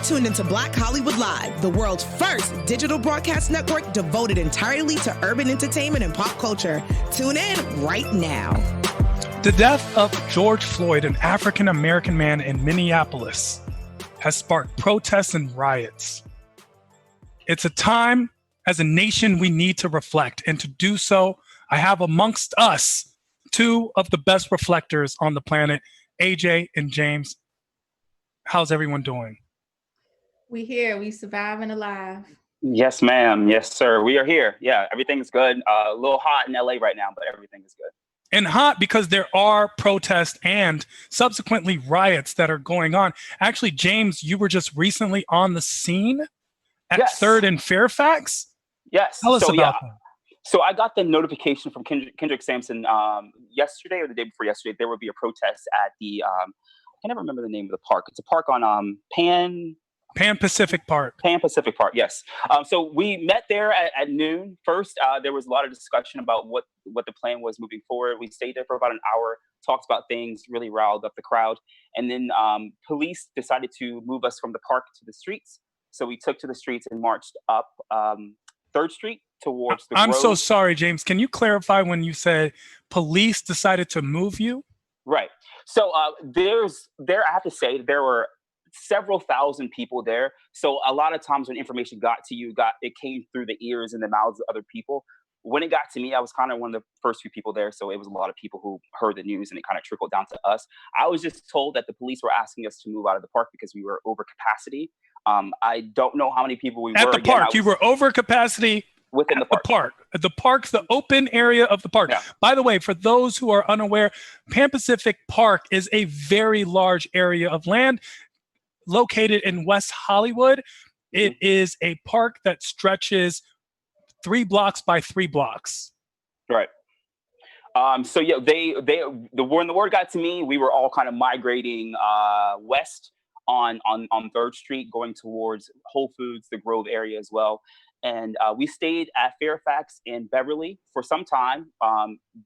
tuned into Black Hollywood Live, the world's first digital broadcast network devoted entirely to urban entertainment and pop culture. Tune in right now. The death of George Floyd, an African-American man in Minneapolis, has sparked protests and riots. It's a time as a nation we need to reflect, and to do so, I have amongst us two of the best reflectors on the planet, AJ and James. How's everyone doing? We here, we surviving alive. Yes, ma'am. Yes, sir. We are here. Yeah, everything's good. A little hot in LA right now, but everything is good. And hot because there are protests and subsequently riots that are going on. Actually, James, you were just recently on the scene at Yes. 3rd and Fairfax? Yes. Tell us about that. So I got the notification from Kendrick Sampson yesterday or the day before yesterday. There would be a protest at the, I can never remember the name of the park. It's a park on Pan Pacific Park. Pan Pacific Park, yes. So we met there at noon. First, there was a lot of discussion about what the plan was moving forward. We stayed there for about an hour, talked about things, really riled up the crowd. And then police decided to move us from the park to the streets. So we took to the streets and marched up 3rd Street towards the road. I'm so sorry, James. Can you clarify when you said police decided to move you? Right. So I have to say, there were several thousand people there. So a lot of times when information got to you, it came through the ears and the mouths of other people. When it got to me, I was kind of one of the first few people there. So it was a lot of people who heard the news and it kind of trickled down to us. I was just told that the police were asking us to move out of the park because we were over capacity. I don't know how many people we were. At the park, you were over capacity within the park. The park's the open area of the park. Yeah. By the way, for those who are unaware, Pan Pacific Park is a very large area of land located in West Hollywood. It is a park that stretches 3 blocks by 3 blocks. Right. So yeah, when the word got to me, we were all kind of migrating west on 3rd Street, going towards Whole Foods, the Grove area as well. And we stayed at Fairfax and Beverly for some time.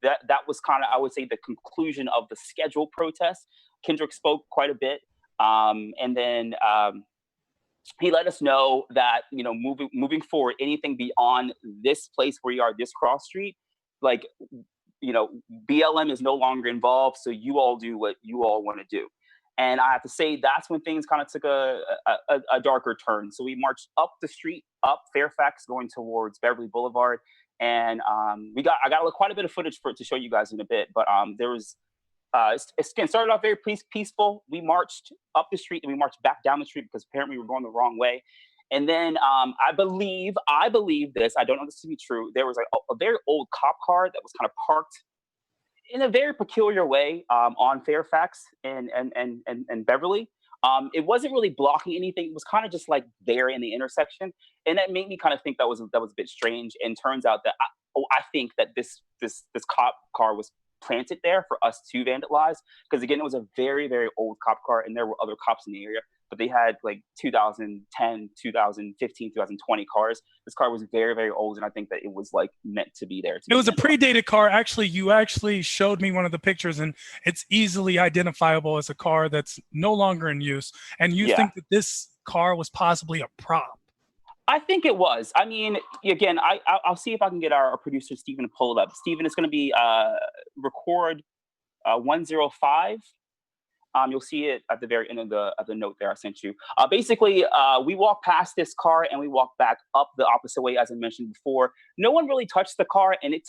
That was kind of, I would say, the conclusion of the scheduled protest. Kendrick spoke quite a bit. And then he let us know that, moving forward, anything beyond this place where we are, this cross street, BLM is no longer involved. So you all do what you all want to do. And I have to say, that's when things kind of took a darker turn. So we marched up the street, up Fairfax, going towards Beverly Boulevard. And I got quite a bit of footage to show you guys in a bit. But there was, it started off very peaceful. We marched up the street and we marched back down the street because apparently we were going the wrong way. And then I believe this, I don't know this to be true. There was a very old cop car that was kind of parked in a very peculiar way on Fairfax and Beverly. It wasn't really blocking anything. It was kind of just like there in the intersection. And that made me kind of think that was a bit strange. And turns out that I think that this cop car was planted there for us to vandalize. Because again, it was a very, very old cop car and there were other cops in the area. But they had like 2010, 2015, 2020 cars. This car was very, very old. And I think that it was like meant to be there. It was a predated car. Actually, you actually showed me one of the pictures and it's easily identifiable as a car that's no longer in use. And you think that this car was possibly a prop? I think it was. I mean, again, I'll see if I can get our producer, Steven, to pull it up. Steven, it's going to be record 105. You'll see it at the very end of the note there I sent you. Basically, we walked past this car and we walked back up the opposite way, as I mentioned before. No one really touched the car, and it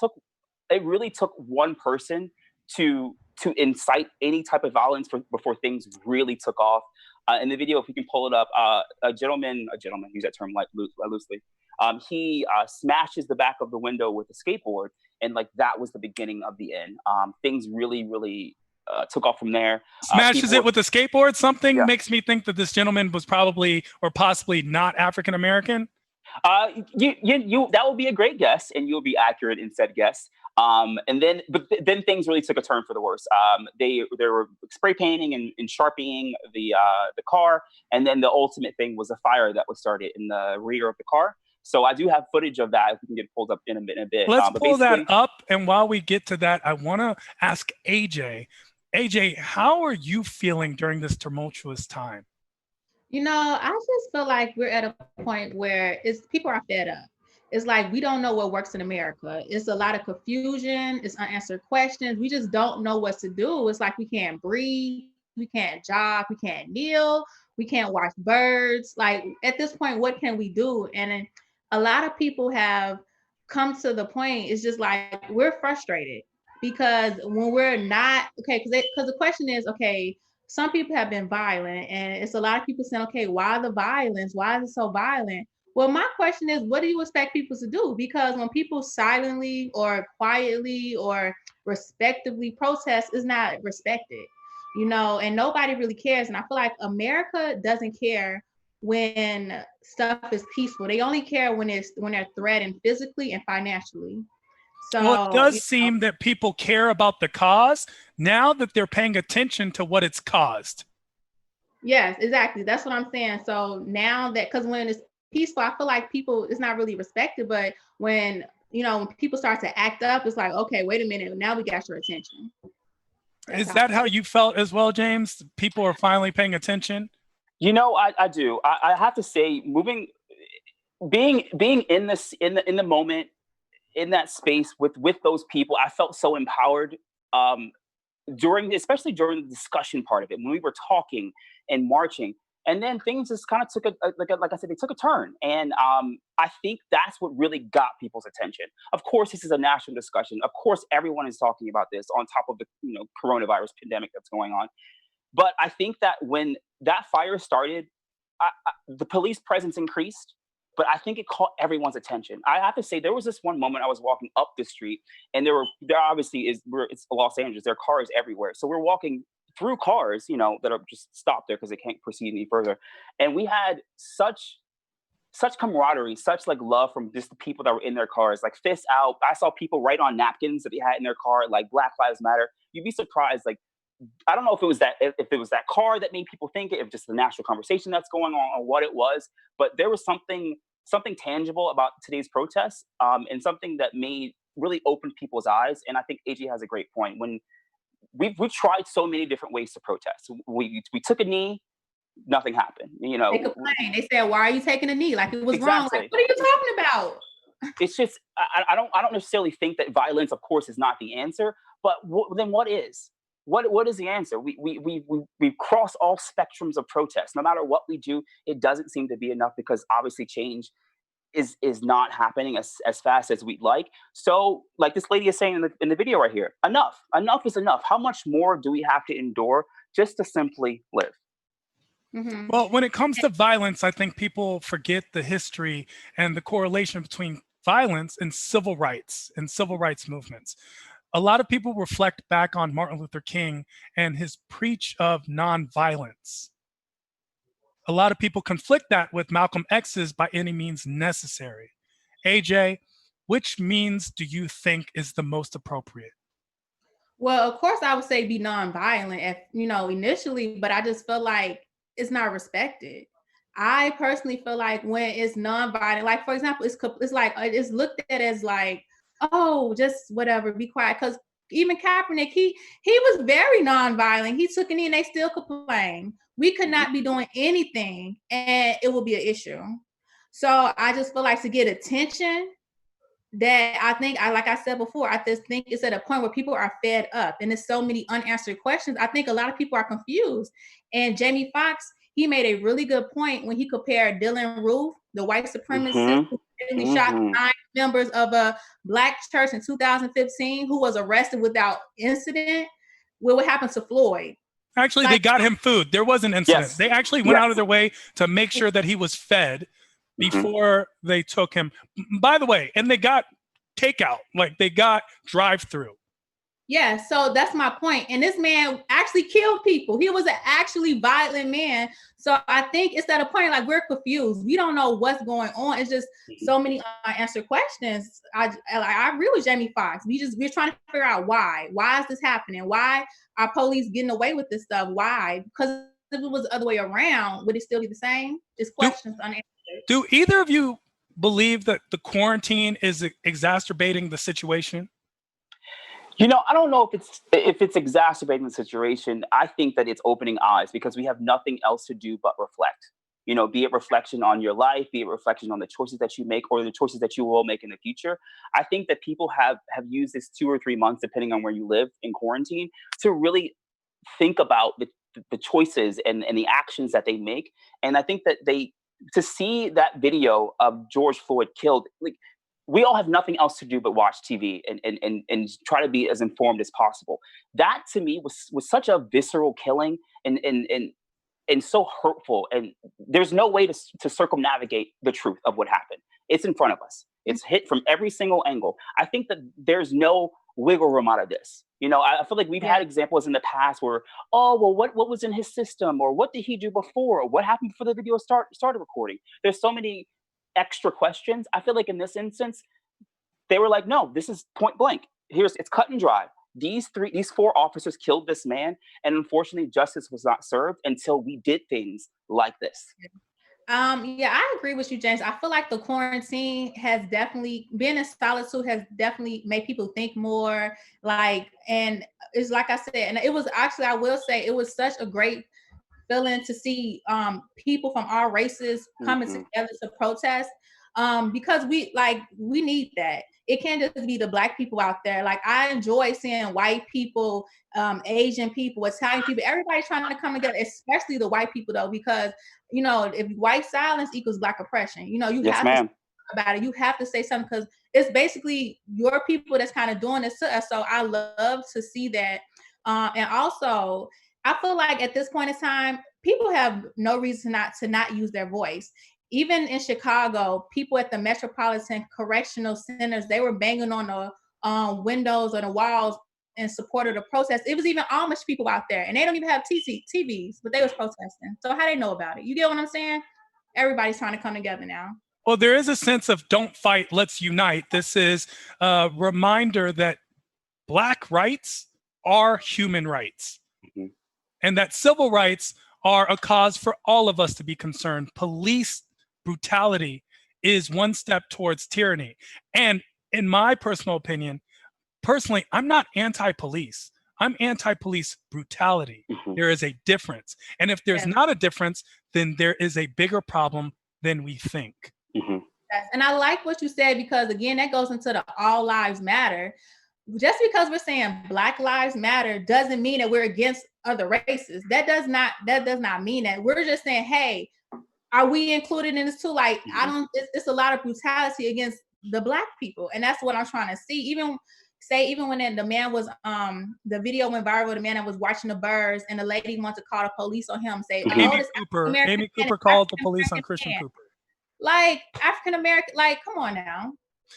really took one person to incite any type of violence before things really took off. In the video, if you can pull it up, a gentleman, use that term loosely. He smashes the back of the window with a skateboard, and like that was the beginning of the end. Things really, really took off from there. Smashes it with a skateboard. Something makes me think that this gentleman was probably or possibly not African American. That would be a great guess, and you'll be accurate in said guess. But then things really took a turn for the worse. They were spray painting and sharpening the car, and then the ultimate thing was a fire that was started in the rear of the car. So I do have footage of that. If we can get it pulled up in a bit. Let's pull that up, and while we get to that, I want to ask AJ. AJ, how are you feeling during this tumultuous time? I just feel like we're at a point where people are fed up. It's like we don't know what works in America. It's a lot of confusion. It's unanswered questions. We just don't know what to do. It's like we can't breathe. We can't jog. We can't kneel. We can't watch birds. Like at this point, what can we do? And a lot of people have come to the point. It's just like we're frustrated because when we're not okay, because the question is okay. Some people have been violent, and it's a lot of people saying, okay, why the violence? Why is it so violent? Well, my question is, what do you expect people to do? Because when people silently or quietly or respectively protest, is not respected, and nobody really cares. And I feel like America doesn't care when stuff is peaceful. They only care when they're threatened physically and financially. Well, it So, does seem that people care about the cause now that they're paying attention to what it's caused. yes, exactly. That's what I'm saying. So now that, because when it's peaceful, I feel like people, it's not really respected. But when people start to act up, it's like, okay, wait a minute. Now we got your attention. Is that how you felt as well, James? People are finally paying attention? I do. I have to say, being in the moment, in that space with those people, I felt so empowered. Especially during the discussion part of it, when we were talking and marching, and then things just kind of took like I said, they took a turn, and I think that's what really got people's attention. Of course, this is a national discussion. Of course, everyone is talking about this on top of the coronavirus pandemic that's going on. But I think that when that fire started, the police presence increased, but I think it caught everyone's attention. I have to say, there was this one moment I was walking up the street, and there obviously it's Los Angeles. There are cars everywhere, so we're walking through cars, that are just stopped there because they can't proceed any further, and we had such camaraderie, such like love from just the people that were in their cars, like fists out. I saw people write on napkins that they had in their car, like Black Lives Matter. You'd be surprised, like I don't know if it was that car that made people think it, if just the national conversation that's going on, or what it was, but there was something tangible about today's protests, and something that made really opened people's eyes. And I think AJ has a great point. When we've tried so many different ways to protest, we took a knee, nothing happened. They complain. They said, "Why are you taking a knee? Like it was wrong." Exactly. Like, what are you talking about? It's just I don't necessarily think that violence, of course, is not the answer, but then what is? What is the answer? We cross all spectrums of protest. No matter what we do, it doesn't seem to be enough, because obviously change is not happening as fast as we'd like. So, like this lady is saying in the video right here, enough is enough. How much more do we have to endure just to simply live? Mm-hmm. Well, when it comes to violence, I think people forget the history and the correlation between violence and civil rights movements. A lot of people reflect back on Martin Luther King and his preach of nonviolence. A lot of people conflict that with Malcolm X's by any means necessary. AJ, which means do you think is the most appropriate? Well, of course, I would say be nonviolent, initially, but I just feel like it's not respected. I personally feel like when it's nonviolent, like for example, it's like it's looked at as like, oh, just whatever, be quiet. Because even Kaepernick, he was very nonviolent. He took a knee, and they still complain. We could not be doing anything, and it will be an issue. So I just feel like to get attention, that I think like I said before, I just think it's at a point where people are fed up, and there's so many unanswered questions. I think a lot of people are confused. And Jamie Foxx, he made a really good point when he compared Dylan Roof, the white supremacist who really shot 9 members of a Black church in 2015, who was arrested without incident, with what happened to Floyd. Actually, they got him food. There was an incident. Yes. They actually went out of their way to make sure that he was fed before they took him. By the way, and they got takeout, like they got drive-through. Yeah, so that's my point. And this man actually killed people. He was an actually violent man. So I think it's at a point like we're confused. We don't know what's going on. It's just so many unanswered questions. I agree with Jamie Foxx. We're trying to figure out why. Why is this happening? Why are police getting away with this stuff? Why? Because if it was the other way around, would it still be the same? Just questions unanswered. Do either of you believe that the quarantine is exacerbating the situation? I don't know if it's exacerbating the situation. I think that it's opening eyes, because we have nothing else to do but reflect. be it reflection on your life, be it reflection on the choices that you make or the choices that you will make in the future. I think that people have used this 2 or 3 months, depending on where you live in quarantine, to really think about the choices and the actions that they make. And I think that to see that video of George Floyd killed, like, we all have nothing else to do but watch TV and try to be as informed as possible. That to me was such a visceral killing and so hurtful. And there's no way to circumnavigate the truth of what happened. It's in front of us. It's hit from every single angle. I think that there's no wiggle room out of this. I feel like we've had examples in the past where, oh, well, what was in his system, or what did he do before, or what happened before the video started recording? There's so many extra questions. I feel like in this instance, they were like, no, this is point blank. It's cut and dry. These 4 officers killed this man, and unfortunately, justice was not served until we did things like this. Yeah, I agree with you, James. I feel like the quarantine has definitely being in solitude has definitely made people think more. And it's like I said, and it was actually, I will say, it was such a great feeling to see people from all races coming together to protest. Because we need that. It can't just be the Black people out there. Like, I enjoy seeing white people, Asian people, Italian people, everybody trying to come together, especially the white people though, because if white silence equals Black oppression, you have to talk about it. You have to say something, because it's basically your people that's kind of doing this to us. So I love to see that. And also, I feel like at this point in time, people have no reason to not use their voice. Even in Chicago, people at the Metropolitan Correctional Centers, they were banging on the windows or the walls in support of the protest. It was even Amish people out there, and they don't even have TVs, but they was protesting. So how they know about it? You get what I'm saying? Everybody's trying to come together now. Well, there is a sense of don't fight, let's unite. This is a reminder that Black rights are human rights, and that civil rights are a cause for all of us to be concerned. Police brutality is one step towards tyranny. And in my personal opinion, I'm not anti-police. I'm anti-police brutality. There is a difference. And if there's not a difference, then there is a bigger problem than we think. Yes. And I like what you said, because again, that goes into the all lives matter. Just because we're saying Black lives matter doesn't mean that we're against other races. That does not mean that. We're just saying, hey, are we included in this too? Like, it's a lot of brutality against the Black people. And that's what I'm trying to see. Even when the man was, the video went viral, the man that was watching the birds, and the lady wanted to call the police on him, say, Amy Cooper called the police on Christian Cooper. Like, African-American, like, come on now.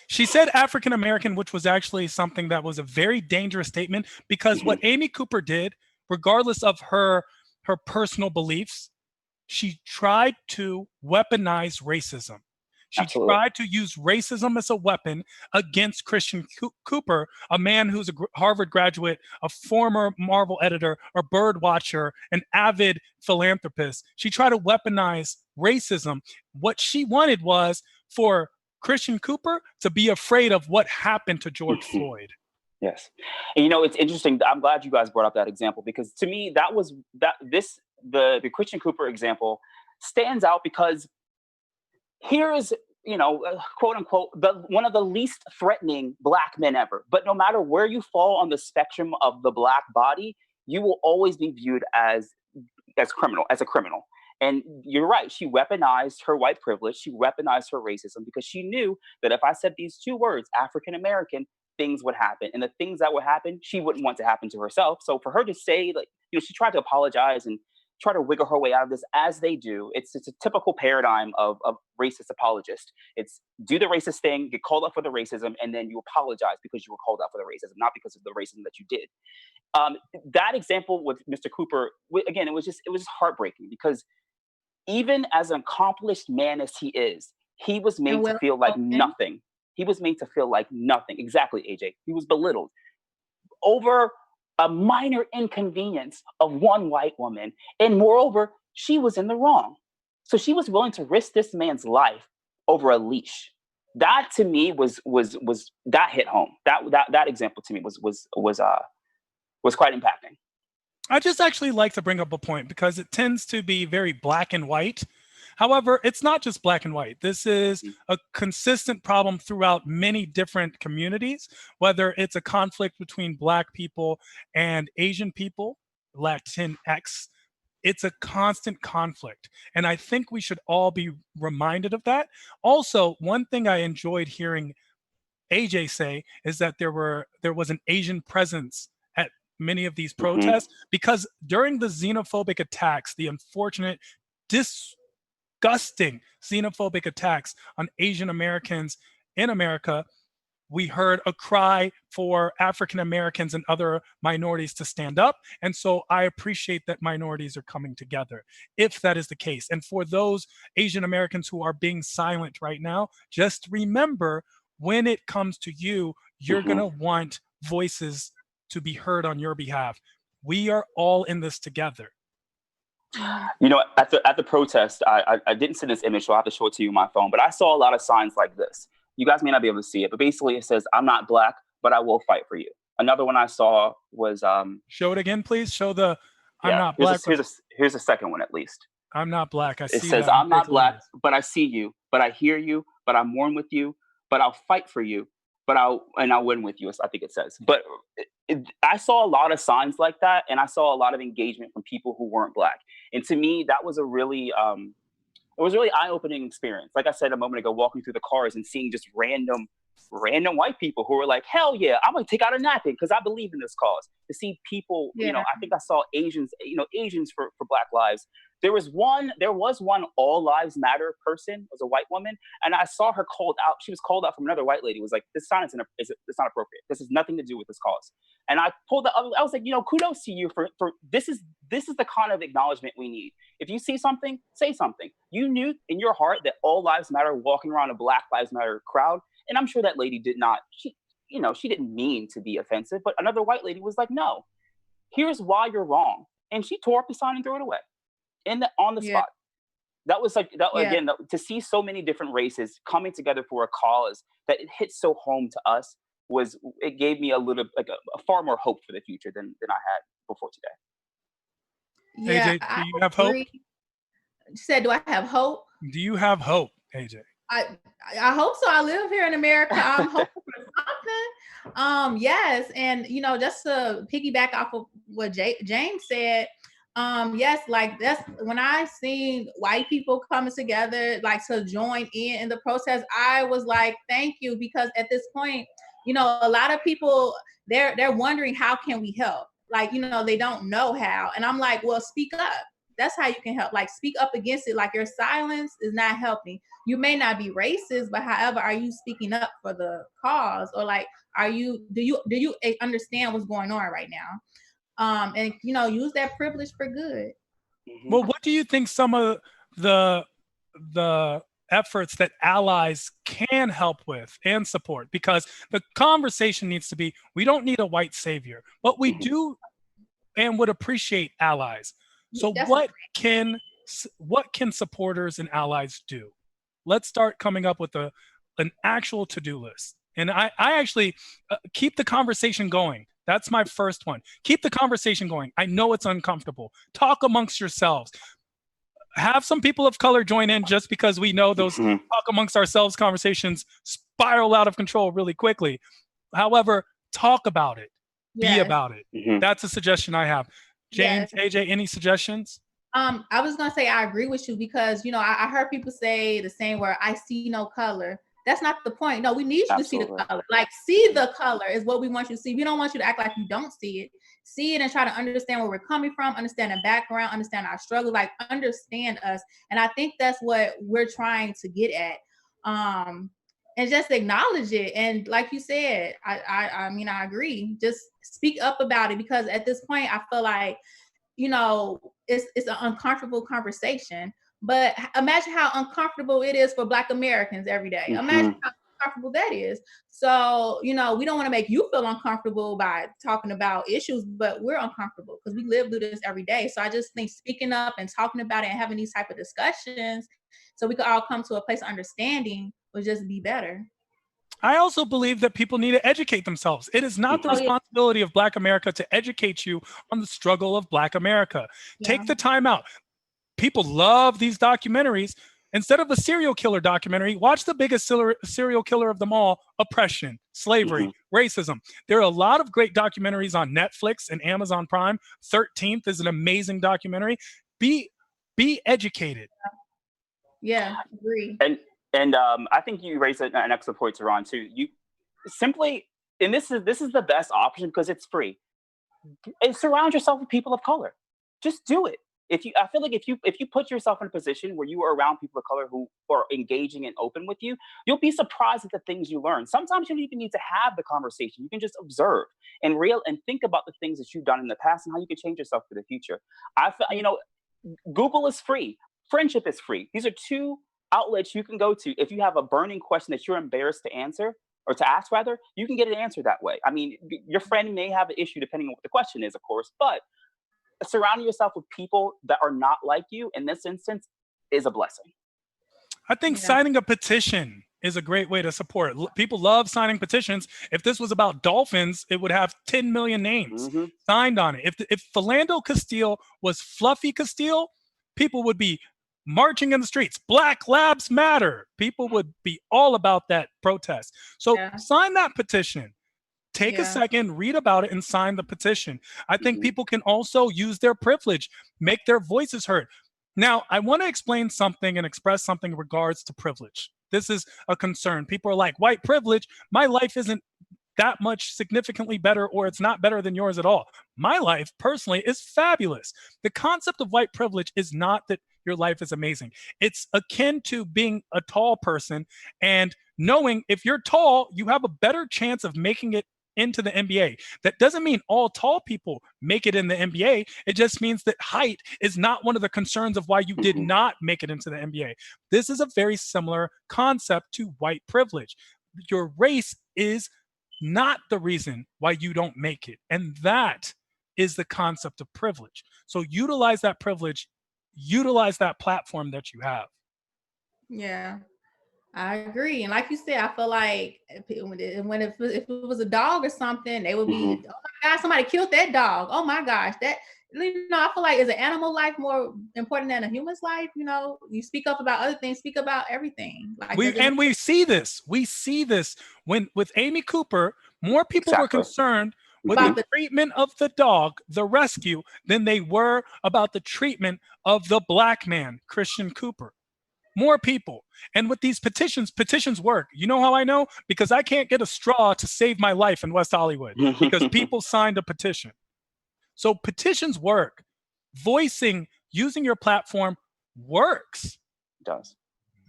She said African-American, which was actually something that was a very dangerous statement, because what Amy Cooper did, regardless of her personal beliefs, she tried to weaponize racism. She tried to use racism as a weapon against Christian Cooper, a man who's a Harvard graduate, a former Marvel editor, a bird watcher, an avid philanthropist. She tried to weaponize racism. What she wanted was for Christian Cooper to be afraid of what happened to George Floyd. Yes. And it's interesting. I'm glad you guys brought up that example, because to me, the Christian Cooper example stands out because here is, quote unquote, one of the least threatening Black men ever. But no matter where you fall on the spectrum of the Black body, you will always be viewed as a criminal. And you're right. She weaponized her white privilege. She weaponized her racism, because she knew that if I said these 2 words, African American, things would happen. And the things that would happen, she wouldn't want to happen to herself. So for her to say, she tried to apologize and try to wiggle her way out of this, as they do. It's a typical paradigm of racist apologist. It's do the racist thing, get called out for the racism, and then you apologize because you were called out for the racism, not because of the racism that you did. That example with Mr. Cooper, again, it was heartbreaking, because even as an accomplished man as he is, he was made to feel like nothing. He was made to feel like nothing. Exactly, AJ. He was belittled over a minor inconvenience of one white woman. And moreover, she was in the wrong. So she was willing to risk this man's life over a leash. That to me was that hit home. That example to me was quite impacting. I just actually like to bring up a point, because it tends to be very black and white. However, it's not just black and white. This is a consistent problem throughout many different communities, whether it's a conflict between black people and Asian people, Latinx. It's a constant conflict. And I think we should all be reminded of that. Also, one thing I enjoyed hearing AJ say is that there was an Asian presence at many of these protests, because during the xenophobic attacks, the unfortunate, disgusting xenophobic attacks on Asian Americans in America, we heard a cry for African Americans and other minorities to stand up. And so I appreciate that minorities are coming together, if that is the case. And for those Asian Americans who are being silent right now, just remember, when it comes to you, you're going to want voices to be heard on your behalf. We are all in this together. You know, at the protest, I didn't send this image, so I have to show it to you on my phone, but I saw a lot of signs like this. You guys may not be able to see it, but basically it says, "I'm not black, but I will fight for you." Another one I saw was show it again, please. Show the "I'm not black." Here's a second one at least. I'm not black. It says, "I'm not black, but I see you, but I hear you, but I mourn with you, but I'll fight for you, but I'll win with you." I think it says. But I saw a lot of signs like that, and I saw a lot of engagement from people who weren't black. And to me, that was a really it was a really eye-opening experience. Like I said a moment ago, walking through the cars and seeing just random white people who were like, "Hell yeah, I'm gonna take out a napkin because I believe in this cause." To see people, you know, I think I saw Asians for Black Lives. There was one All Lives Matter person. It was a white woman, and I saw her called out. She was called out from another white lady. It was like, "This sign it's not appropriate. This has nothing to do with this cause." And I pulled the other. I was like, kudos to you for this is the kind of acknowledgement we need. If you see something, say something. You knew in your heart that All Lives Matter walking around a Black Lives Matter crowd, and I'm sure that lady did not. She didn't mean to be offensive, but another white lady was like, "No, here's why you're wrong," and she tore up the sign and threw it away on the spot. That was like that again. To see so many different races coming together for a cause that it hits so home to us it gave me a far more hope for the future than I had before today. Yeah, AJ, do you have hope? You said, do I have hope? Do you have hope, AJ? I hope so. I live here in America. I'm hoping for something. Yes, and just to piggyback off of what James said. Yes, like that's when I seen white people coming together, like to join in the protest. I was like, thank you, because at this point, a lot of people they're wondering, how can we help? Like, they don't know how. And I'm like, well, speak up. That's how you can help. Like, speak up against it. Like, your silence is not helping. You may not be racist, but however, are you speaking up for the cause? Or like, do you understand what's going on right now? And use that privilege for good. Well, what do you think some of the efforts that allies can help with and support? Because the conversation needs to be, we don't need a white savior, but we do and would appreciate allies. So what can supporters and allies do? Let's start coming up with an actual to-do list. And I actually keep the conversation going. That's my first one. Keep the conversation going. I know it's uncomfortable. Talk amongst yourselves. Have some people of color join in, just because we know those talk amongst ourselves conversations spiral out of control really quickly. However, talk about it. Be about it. That's a suggestion I have. James, AJ, any suggestions? I was gonna say I agree with you, because I heard people say the same word, "I see no color." That's not the point. No, we need you to see the color. Like, see the color is what we want you to see. We don't want you to act like you don't see it. See it and try to understand where we're coming from, understand the background, understand our struggle, like understand us. And I think that's what we're trying to get at. And just acknowledge it. And like you said, I mean, I agree. Just speak up about it, because at this point, I feel like, it's an uncomfortable conversation. But imagine how uncomfortable it is for Black Americans every day. Imagine how uncomfortable that is. So, we don't want to make you feel uncomfortable by talking about issues, but we're uncomfortable because we live through this every day. So I just think speaking up and talking about it and having these type of discussions so we could all come to a place of understanding would just be better. I also believe that people need to educate themselves. It is not the responsibility of Black America to educate you on the struggle of Black America. Take the time out. People love these documentaries. Instead of a serial killer documentary, watch the biggest serial killer of them all: oppression, slavery, racism. There are a lot of great documentaries on Netflix and Amazon Prime. 13th is an amazing documentary. Be educated. Yeah, agree. And I think you raised an excellent point, Tehran, too. You simply, and this is the best option because it's free. And surround yourself with people of color. Just do it. I feel like if you put yourself in a position where you are around people of color who are engaging and open with you, you'll be surprised at the things you learn. Sometimes you don't even need to have the conversation. You can just observe and think about the things that you've done in the past and how you can change yourself for the future. Google is free. Friendship is free. These are two outlets you can go to if you have a burning question that you're embarrassed to answer, or to ask rather. You can get an answer that way. I mean, your friend may have an issue depending on what the question is, of course, but surrounding yourself with people that are not like you in this instance is a blessing. I think signing a petition is a great way to support. People love signing petitions. If this was about dolphins, it would have 10 million names signed on it. If Philando Castile was Fluffy Castile, people would be marching in the streets. Black Lives Matter. People would be all about that protest. So sign that petition. Take a second, read about it, and sign the petition. I think people can also use their privilege, make their voices heard. Now, I want to explain something and express something in regards to privilege. This is a concern. People are like, white privilege, my life isn't that much significantly better, or it's not better than yours at all. My life, personally, is fabulous. The concept of white privilege is not that your life is amazing. It's akin to being a tall person and knowing if you're tall, you have a better chance of making it into the NBA. That doesn't mean all tall people make it in the NBA. It just means that height is not one of the concerns of why you did not make it into the NBA. This is a very similar concept to white privilege. Your race is not the reason why you don't make it. And that is the concept of privilege. So utilize that privilege, utilize that platform that you have. Yeah. I agree. And like you said, I feel like if it was a dog or something, they would be, oh my God, somebody killed that dog. Oh my gosh. I feel like, is an animal life more important than a human's life? You speak up about other things, speak about everything. We see this. We see this with Amy Cooper. More people were concerned with the treatment of the dog, the rescue, than they were about the treatment of the black man, Christian Cooper. More people. And with these petitions work. You know how I know? Because I can't get a straw to save my life in West Hollywood because people signed a petition. So petitions work. Voicing, using your platform works. It does.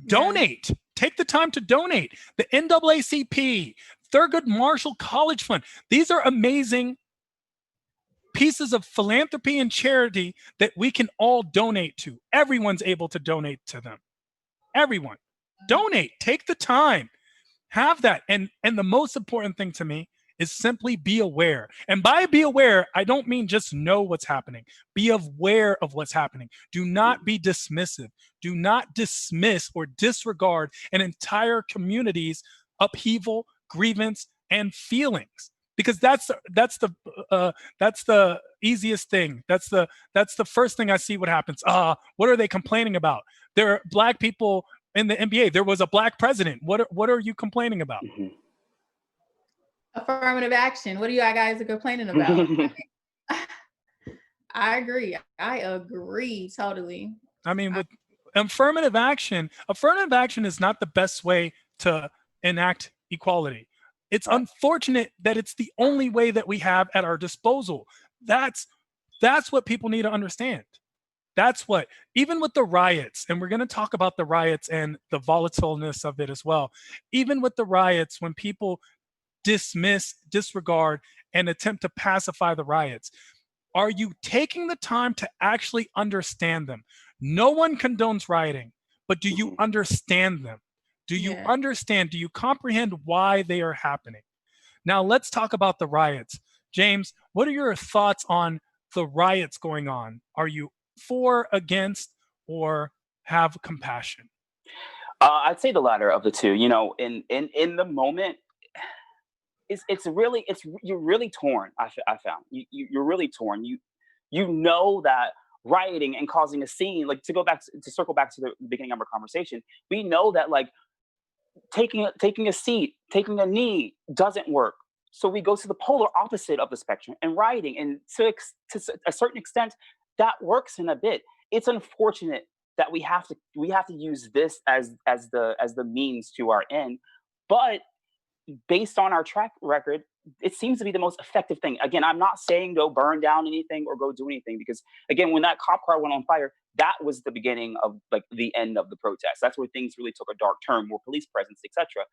Donate. Take the time to donate. The NAACP, Thurgood Marshall College Fund. These are amazing pieces of philanthropy and charity that we can all donate to. Everyone's able to donate to them. Everyone. Donate. Take the time. Have that. And the most important thing to me is simply be aware. And by be aware, I don't mean just know what's happening. Be aware of what's happening. Do not be dismissive. Do not dismiss or disregard an entire community's upheaval, grievance, and feelings. Because that's the easiest thing. That's the first thing I see what happens. What are they complaining about? There are black people in the NBA. There was a black president. What are you complaining about? Affirmative action. What are you guys complaining about? I agree totally. I mean, with affirmative action is not the best way to enact equality. It's unfortunate that it's the only way that we have at our disposal. That's what people need to understand. That's what, even with the riots, and we're going to talk about the riots and the volatileness of it as well. Even with the riots, when people dismiss, disregard, and attempt to pacify the riots, are you taking the time to actually understand them? No one condones rioting, but do you understand them? Do you understand? Do you comprehend why they are happening? Now, let's talk about the riots. James, what are your thoughts on the riots going on? Are you for, against, or have compassion? I'd say the latter of the two. In the moment, you're really torn. I found you're really torn. You know that rioting and causing a scene. Like, to circle back to the beginning of our conversation, we know that like taking a seat, taking a knee doesn't work. So we go to the polar opposite of the spectrum and rioting, and to a certain extent, that works in a bit. It's unfortunate that we have to use this as the means to our end, but based on our track record, it seems to be the most effective thing. Again, I'm not saying go burn down anything or go do anything, because again, when that cop car went on fire, that was the beginning of like the end of the protest. That's where things really took a dark turn, more police presence, etc.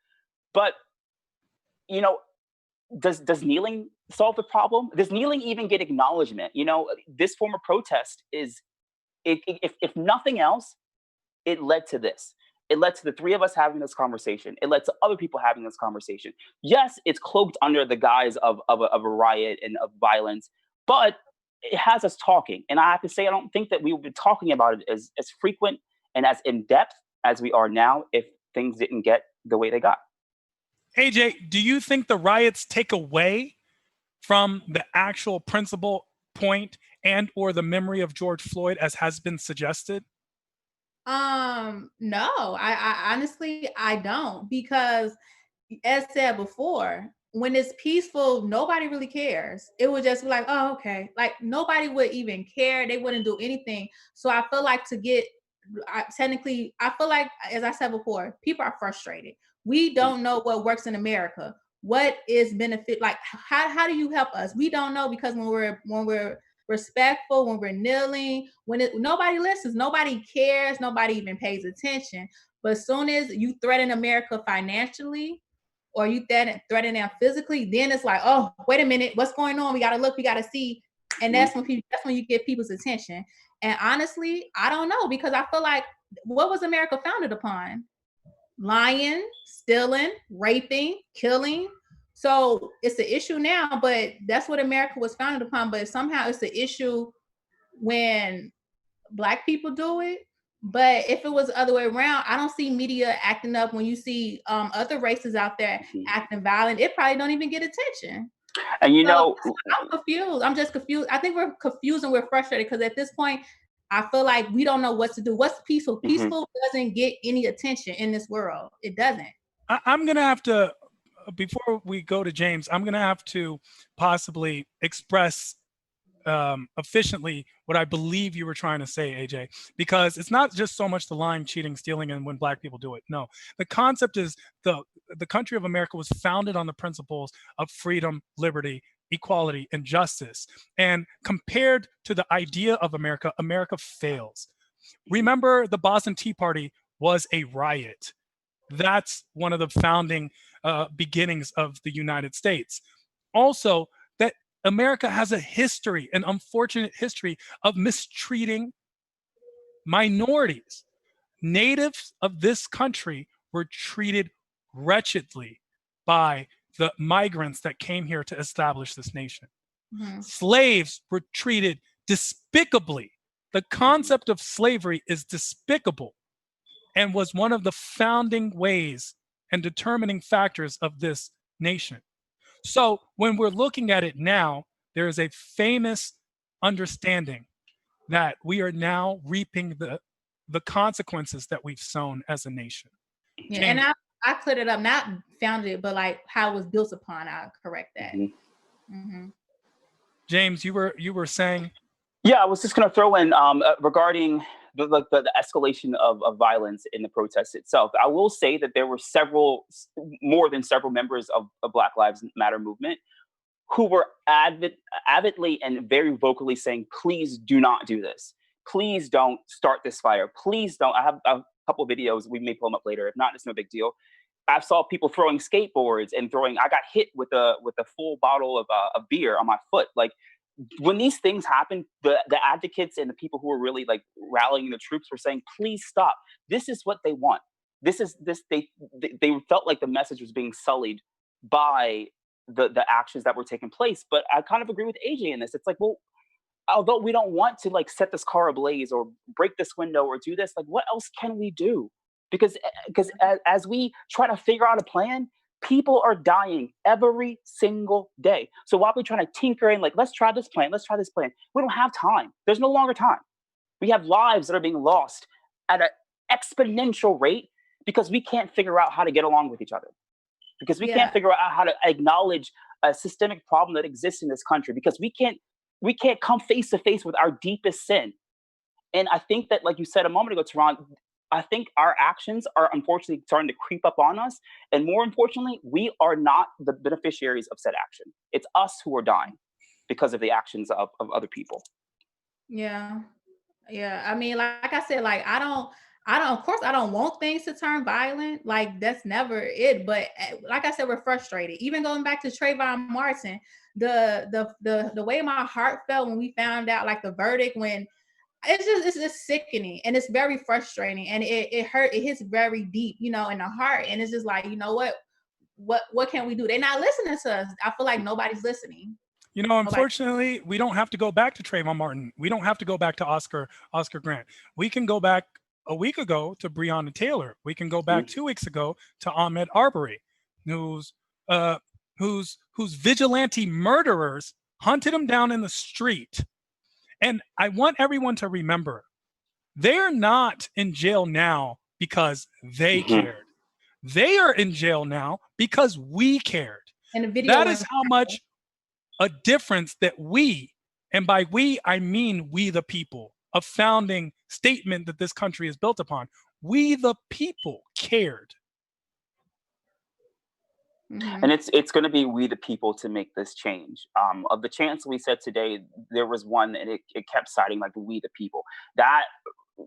But you know, does kneeling solve the problem? Does kneeling even get acknowledgement? This form of protest is, if nothing else, it led to this. It led to the three of us having this conversation. It led to other people having this conversation. Yes, it's cloaked under the guise of a riot and of violence, but it has us talking. And I have to say, I don't think that we would be talking about it as frequent and as in depth as we are now if things didn't get the way they got. AJ, do you think the riots take away from the actual principal point and or the memory of George Floyd, as has been suggested? No, I honestly I don't, because as said before, when it's peaceful, nobody really cares. It would just be like, oh, okay. Like nobody would even care. They wouldn't do anything. So I feel like technically, I feel like, as I said before, people are frustrated. We don't know what works in America. What is benefit? Like, how do you help us? We don't know, because when we're respectful, when we're kneeling, nobody listens, nobody cares, nobody even pays attention. But as soon as you threaten America financially, or you threaten them physically, then it's like, oh, wait a minute, what's going on? We gotta look, we gotta see. And that's when you get people's attention. And honestly, I don't know, because I feel like, what was America founded upon? Lying, stealing, raping, killing. So it's an issue now, but that's what America was founded upon. But somehow it's an issue when Black people do it. But if it was the other way around, I don't see media acting up when you see other races out there acting violent. It probably don't even get attention. And I'm confused. I'm just confused. I think we're confused and we're frustrated, because at this point, I feel like we don't know what to do. What's peaceful? Peaceful doesn't get any attention in this world. It doesn't. I'm going to have to, before we go to James, I'm going to have to possibly express efficiently what I believe you were trying to say, AJ, because it's not just so much the lying, cheating, stealing, and when Black people do it. No, the concept is the country of America was founded on the principles of freedom, liberty, equality, and justice. And compared to the idea of America, America fails. Remember, the Boston Tea Party was a riot. That's one of the founding beginnings of the United States. Also, that America has a history, an unfortunate history of mistreating minorities. Natives of this country were treated wretchedly by the migrants that came here to establish this nation. Slaves were treated despicably. The concept of slavery is despicable and was one of the founding ways and determining factors of this nation. So when we're looking at it now, there is a famous understanding that we are now reaping the consequences that we've sown as a nation. Yeah, James. And I cleared it up, not founded it, but like how it was built upon. I'll correct that. James, you were saying? Yeah, I was just going to throw in regarding the escalation of violence in the protest itself. I will say that there were more than several members of Black Lives Matter movement who were avidly and very vocally saying, please do not do this. Please don't start this fire. Please don't. I have a couple of videos. We may pull them up later. If not, it's no big deal. I saw people throwing skateboards and I got hit with a full bottle of beer on my foot. Like, when these things happen, the advocates and the people who were really like rallying the troops were saying, please stop. This is what they want. They felt like the message was being sullied by the actions that were taking place. But I kind of agree with AJ in this. It's like, well, although we don't want to like set this car ablaze or break this window or do this, like what else can we do? Because as we try to figure out a plan, people are dying every single day. So while we're trying to tinker and like, let's try this plan, we don't have time. There's no longer time. We have lives that are being lost at an exponential rate because we can't figure out how to get along with each other, because we can't figure out how to acknowledge a systemic problem that exists in this country, because we can't come face to face with our deepest sin. And I think that, like you said a moment ago, Tehran, I think our actions are unfortunately starting to creep up on us. And more unfortunately, we are not the beneficiaries of said action. It's us who are dying because of the actions of other people. Yeah. Yeah. I mean, like I said, like of course I don't want things to turn violent. Like that's never it. But like I said, we're frustrated. Even going back to Trayvon Martin, the way my heart felt when we found out like the verdict, when it's just sickening, and it's very frustrating, and it hits very deep, in the heart. And it's just like, what can we do? They're not listening to us. I feel like nobody's listening. Unfortunately, we don't have to go back to Trayvon Martin. We don't have to go back to Oscar Grant. We can go back a week ago to Breonna Taylor. We can go back 2 weeks ago to Ahmaud Arbery, whose vigilante murderers hunted him down in the street. And I want everyone to remember, they're not in jail now because they cared. They are in jail now because we cared. And the video that is how much a difference that we, and by we, I mean we the people, a founding statement that this country is built upon. We the people cared. And it's going to be we the people to make this change. Of the chants we said today, there was one, and it kept citing like we the people. That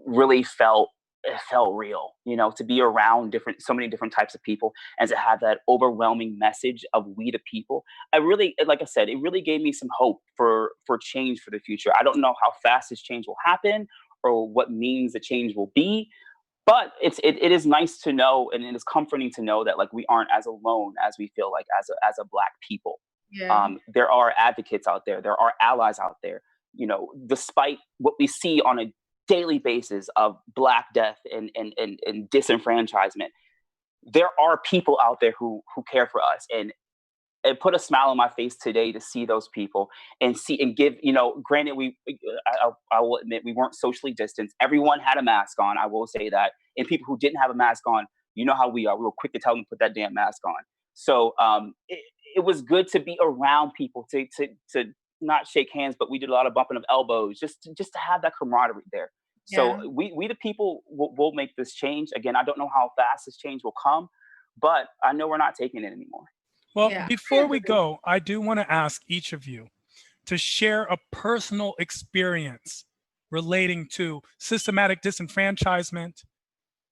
really felt real, to be around so many different types of people, and to have that overwhelming message of we the people. Like I said, it really gave me some hope for change for the future. I don't know how fast this change will happen or what means the change will be, but it is nice to know, and it is comforting to know that like we aren't as alone as we feel like as a Black people. There are advocates out there, there are allies out there, despite what we see on a daily basis of Black death and disenfranchisement. There are people out there who care for us, and it put a smile on my face today to see those people and give, granted, I will admit we weren't socially distanced. Everyone had a mask on. I will say that. And people who didn't have a mask on, you know how we are. We were quick to tell them to put that damn mask on. So it was good to be around people, to not shake hands, but we did a lot of bumping of elbows, just to have that camaraderie there. So we the people will make this change. Again, I don't know how fast this change will come, but I know we're not taking it anymore. Well, before we go, I do want to ask each of you to share a personal experience relating to systematic disenfranchisement,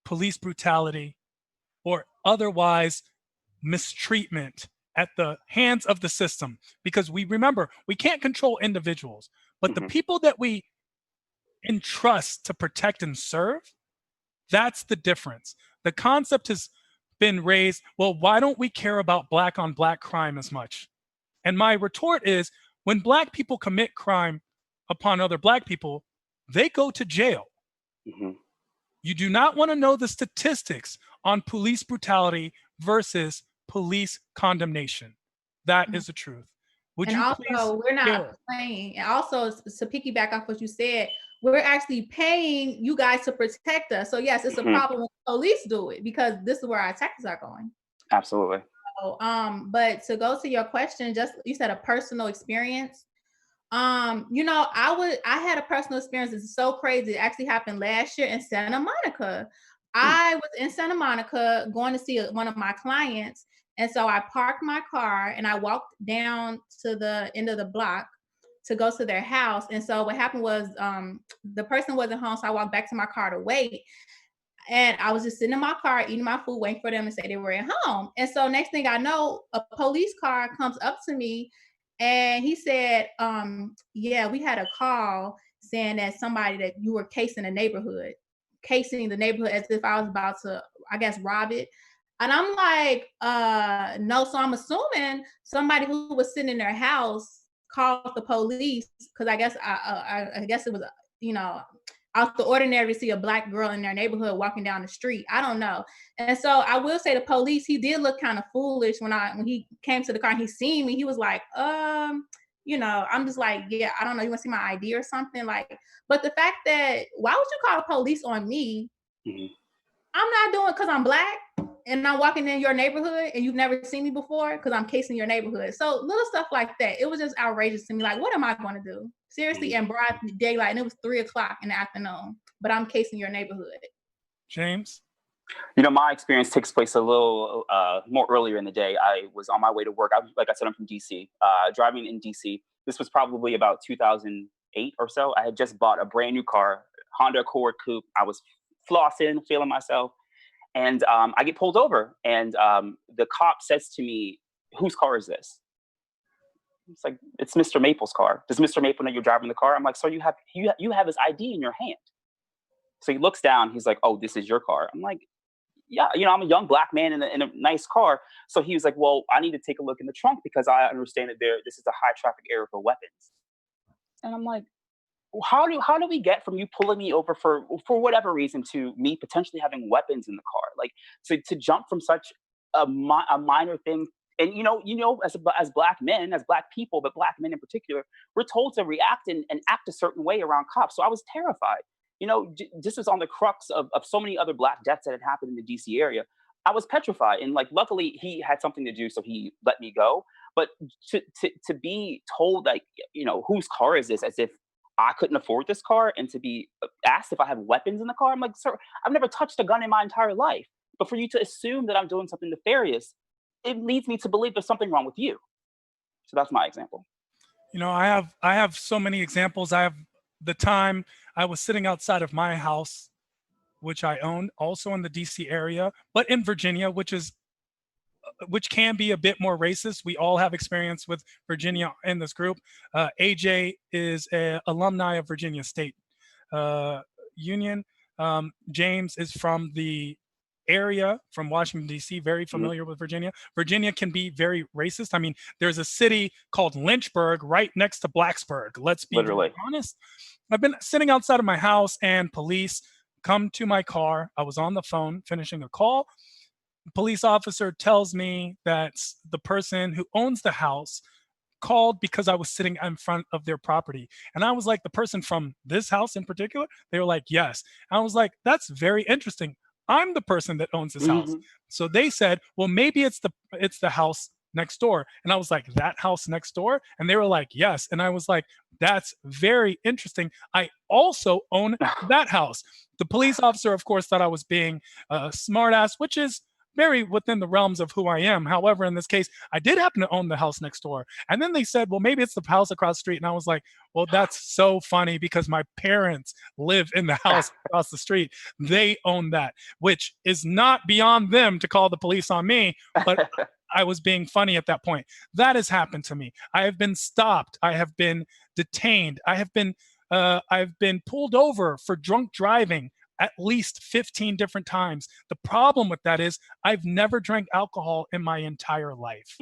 police brutality, or otherwise mistreatment at the hands of the system. Because we can't control individuals, but the people that we entrust to protect and serve, that's the difference. The concept has been raised, well, why don't we care about Black on Black crime as much? And my retort is, when Black people commit crime upon other Black people, they go to jail. You do not want to know the statistics on police brutality versus police condemnation. That is the truth. We're not playing. And also, to piggyback off what you said, we're actually paying you guys to protect us. So yes, it's a problem when police do it, because this is where our taxes are going. Absolutely. So, but to go to your question, you said a personal experience. I had a personal experience. It's so crazy. It actually happened last year in Santa Monica. I was in Santa Monica going to see one of my clients. And so I parked my car and I walked down to the end of the block to go to their house. And so what happened was the person wasn't home. So I walked back to my car to wait. And I was just sitting in my car, eating my food, waiting for them to say they were at home. And so next thing I know, a police car comes up to me and he said, we had a call saying that somebody, that you were casing the neighborhood as if I was about to, I guess, rob it. And I'm like, no. So I'm assuming somebody who was sitting in their house called the police, because I guess it was, out the ordinary to see a Black girl in their neighborhood walking down the street. I don't know. And so I will say the police, he did look kind of foolish when he came to the car and he seen me. He was like, I'm just like, yeah, I don't know, you want to see my ID or something? Like, but the fact that, why would you call the police on me? Mm-hmm. I'm not doing because I'm Black and I'm walking in your neighborhood and you've never seen me before because I'm casing your neighborhood. So little stuff like that. It was just outrageous to me. Like, what am I going to do? Seriously, in broad daylight, and it was 3:00 in the afternoon, but I'm casing your neighborhood. James? My experience takes place a little more earlier in the day. I was on my way to work. Like I said, I'm from DC. Driving in DC. This was probably about 2008 or so. I had just bought a brand new car, Honda Accord Coupe. I was flossing, feeling myself. And I get pulled over. And the cop says to me, "Whose car is this?" It's like, "It's Mr. Maple's car. Does Mr. Maple know you're driving the car?" I'm like, "Sir, you have his ID in your hand." So he looks down. He's like, "Oh, this is your car." I'm like, "Yeah, I'm a young Black man in a nice car." So he was like, "Well, I need to take a look in the trunk because I understand that this is a high traffic area for weapons." And I'm like, how do we get from you pulling me over for whatever reason to me potentially having weapons in the car? Like, to jump from such a minor thing. And as Black men, as Black people, but Black men in particular, we're told to react and act a certain way around cops. So I was terrified. This was on the crux of so many other Black deaths that had happened in the DC area. I was petrified, and luckily he had something to do, so he let me go. But to be told, like, whose car is this, as if I couldn't afford this car, and to be asked if I have weapons in the car, I'm like, "Sir, I've never touched a gun in my entire life." But for you to assume that I'm doing something nefarious, it leads me to believe there's something wrong with you. So that's my example. I have so many examples. I have the time I was sitting outside of my house, which I own, also in the DC area, but in Virginia, which can be a bit more racist. We all have experience with Virginia in this group. AJ is an alumni of Virginia State Union. James is from the area, from Washington, D.C., very familiar with Virginia. Virginia can be very racist. I mean, there's a city called Lynchburg right next to Blacksburg. Let's be honest. I've been sitting outside of my house and police come to my car. I was on the phone finishing a call. Police officer tells me that the person who owns the house called because I was sitting in front of their property. And I was like, "The person from this house in particular?" They were like, "Yes." I was like, "That's very interesting. I'm the person that owns this house." So they said, "Well, maybe it's the house next door." And I was like, "That house next door?" And they were like, "Yes." And I was like, "That's very interesting. I also own that house." The police officer, of course, thought I was being a smartass, which is very within the realms of who I am. However, in this case, I did happen to own the house next door. And then they said, "Well, maybe it's the house across the street." And I was like, "Well, that's so funny because my parents live in the house across the street. They own that," which is not beyond them to call the police on me. But I was being funny at that point. That has happened to me. I have been stopped. I have been detained. I've been pulled over for drunk driving at least 15 different times. The problem with that is I've never drank alcohol in my entire life.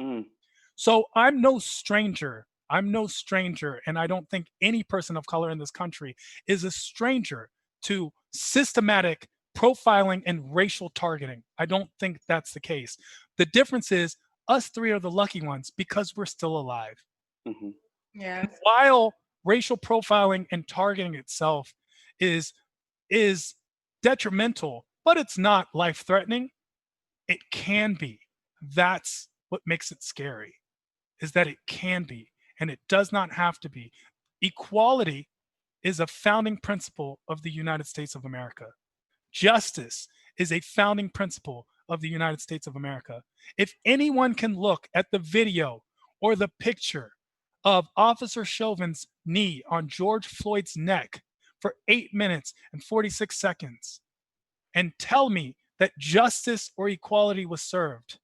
So I'm no stranger. And I don't think any person of color in this country is a stranger to systematic profiling and racial targeting. I don't think that's the case. The difference is us three are the lucky ones because we're still alive. Yeah. While racial profiling and targeting itself is detrimental, but it's not life-threatening, it can be. That's what makes it scary, is that it can be, and it does not have to be. Equality is a founding principle of the United States of America. Justice is a founding principle of the United States of America. If anyone can look at the video or the picture of Officer Chauvin's knee on George Floyd's neck for 8 minutes and 46 seconds and tell me that justice or equality was served,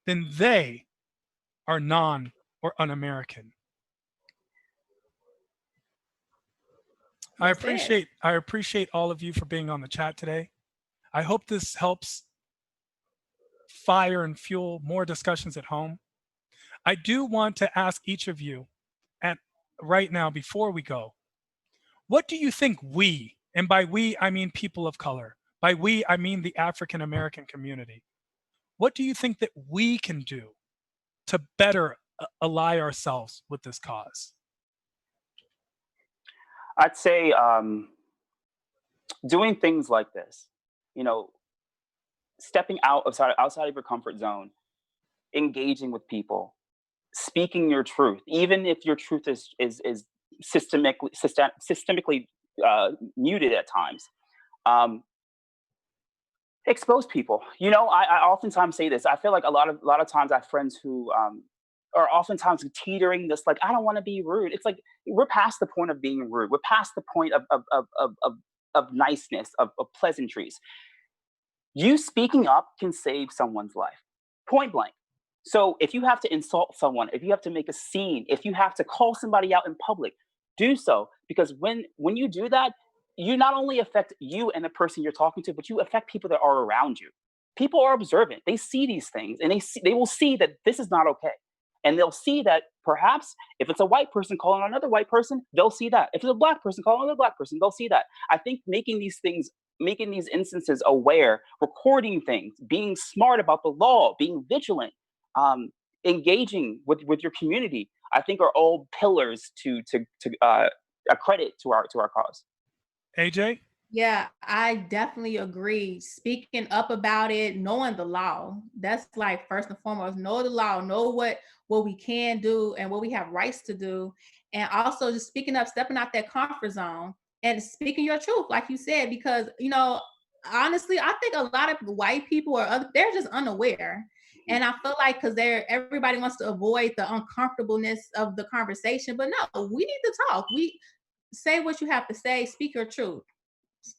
then they are non or un-American. I appreciate all of you for being on the chat today. I hope this helps fire and fuel more discussions at home. I do want to ask each of you right now, before we go, what do you think we, and by we, I mean people of color, by we, I mean the African American community, what do you think that we can do to better ally ourselves with this cause? I'd say doing things like this, you know, stepping outside of your comfort zone, engaging with people, speaking your truth, even if your truth is systemically muted at times. Um, Expose people. You know, I oftentimes say this. I feel like a lot of times I have friends who are oftentimes teetering this, like, I don't want to be rude. It's like we're past the point of being rude. We're past the point of niceness, of pleasantries. You speaking up can save someone's life, point blank. So if you have to insult someone, if you have to make a scene, if you have to call somebody out in public, do so, because when you do that, you not only affect you and the person you're talking to, but you affect people that are around you. People are observant. They see these things, and they will see that this is not okay. And they'll see that perhaps if it's a white person calling on another white person, they'll see that. If it's a black person calling on another black person, they'll see that. I think making these instances aware, recording things, being smart about the law, being vigilant, um, engaging with your community, I think are all pillars to a credit to our cause. AJ? Yeah, I definitely agree. Speaking up about it, knowing the law, that's like first and foremost, know the law, know what we can do and what we have rights to do. And also just speaking up, stepping out that comfort zone and speaking your truth, like you said, because honestly, I think a lot of white people or other, they're just unaware. And I feel like because everybody wants to avoid the uncomfortableness of the conversation, but no, we need to talk. We say what you have to say, speak your truth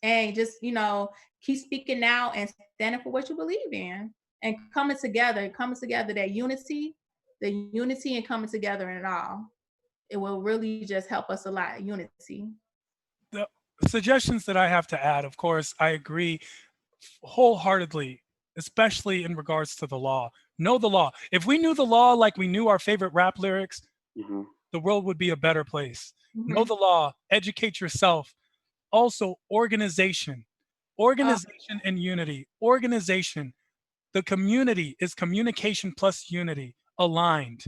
and just keep speaking now and standing for what you believe in and coming together that unity, the unity and coming together in it all, it will really just help us a lot. Unity. The suggestions that I have to add, of course, I agree wholeheartedly, especially in regards to the law. Know the law. If we knew the law like we knew our favorite rap lyrics, Hmm. the world would be a better place. Know Mm-hmm. the law, educate yourself. Also, organization, Oh, organization and unity. Organization, the community is communication plus unity aligned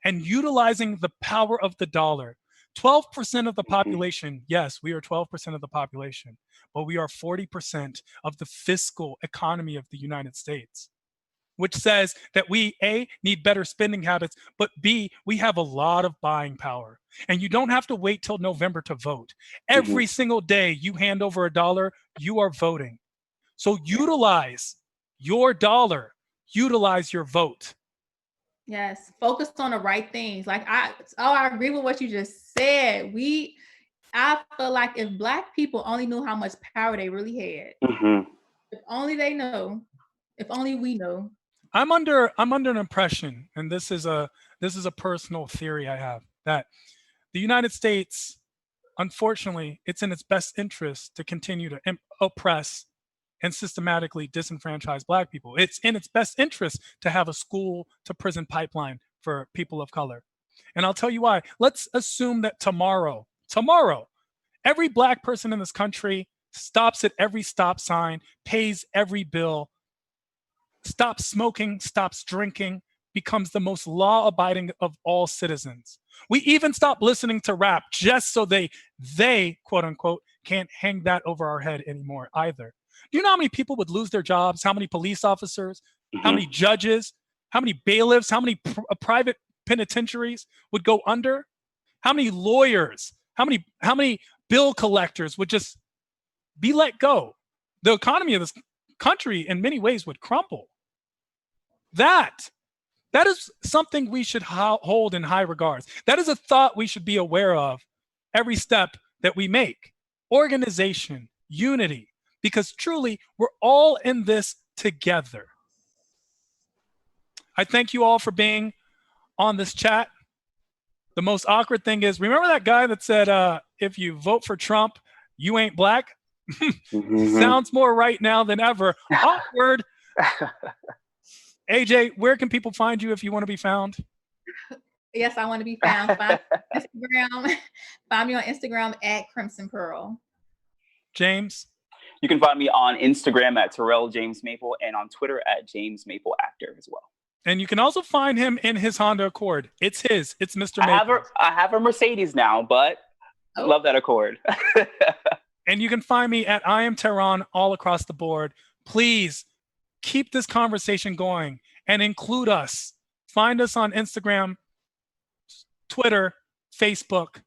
and utilizing the power of the dollar. 12% of the Hmm. population, yes, we are 12% of the population, but we are 40% of the fiscal economy of the United States, which says that we, A, need better spending habits, but B, we have a lot of buying power. And you don't have to wait till November to vote. Hmm. Every single day you hand over a dollar, you are voting. So utilize your dollar, utilize your vote. yes, focus on the right things. I agree with what you just said. I feel like if Black people only knew how much power they really had, Hmm. if only they know, if only we know. I'm under an impression, and this is a personal theory I have, that the United States, unfortunately, it's in its best interest to continue to oppress and systematically disenfranchise Black people. It's in its best interest to have a school to prison pipeline for people of color. And I'll tell you why. Let's assume that tomorrow, every Black person in this country stops at every stop sign, pays every bill, stops smoking, stops drinking, becomes the most law abiding of all citizens. We even stop listening to rap just so they quote unquote can't hang that over our head anymore either. Do you know how many people would lose their jobs? How many police officers? How Hmm. many judges? How many bailiffs? How many private penitentiaries would go under? How many lawyers? How many bill collectors would just be let go? The economy of this country in many ways would crumble. That that is something we should hold in high regards. That is a thought we should be aware of every step that we make. Organization, unity, because truly we're all in this together. I thank you all for being on this chat. The most awkward thing is, remember that guy that said, if you vote for Trump, you ain't Black? Hmm. Sounds more right now than ever. Awkward. AJ, where can people find you if you want to be found? Yes, I want to be found. Find me on Instagram. Find me on Instagram at Crimson Pearl. James? You can find me on Instagram at Terrell James Maple and on Twitter at James Maple Actor as well. And you can also find him in his Honda Accord. It's his. It's Mr. I have a Mercedes now, but love that Accord. And you can find me at I Am Tehran all across the board. Please keep this conversation going and include us. Find us on Instagram, Twitter, Facebook.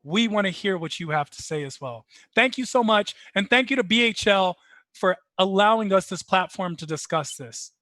We want to hear what you have to say as well. Thank you so much. And thank you to BHL for allowing us this platform to discuss this.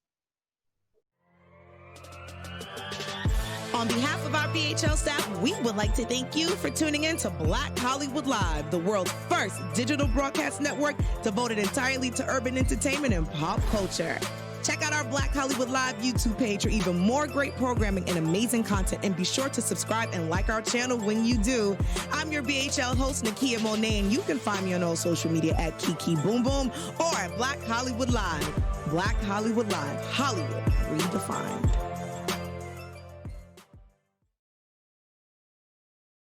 On behalf of our BHL staff, we would like to thank you for tuning in to Black Hollywood Live, the world's first digital broadcast network devoted entirely to urban entertainment and pop culture. Check out our Black Hollywood Live YouTube page for even more great programming and amazing content. And be sure to subscribe and like our channel when you do. I'm your BHL host, Nakia Monet, and you can find me on all social media at Kiki Boom Boom or at Black Hollywood Live. Black Hollywood Live, Hollywood redefined.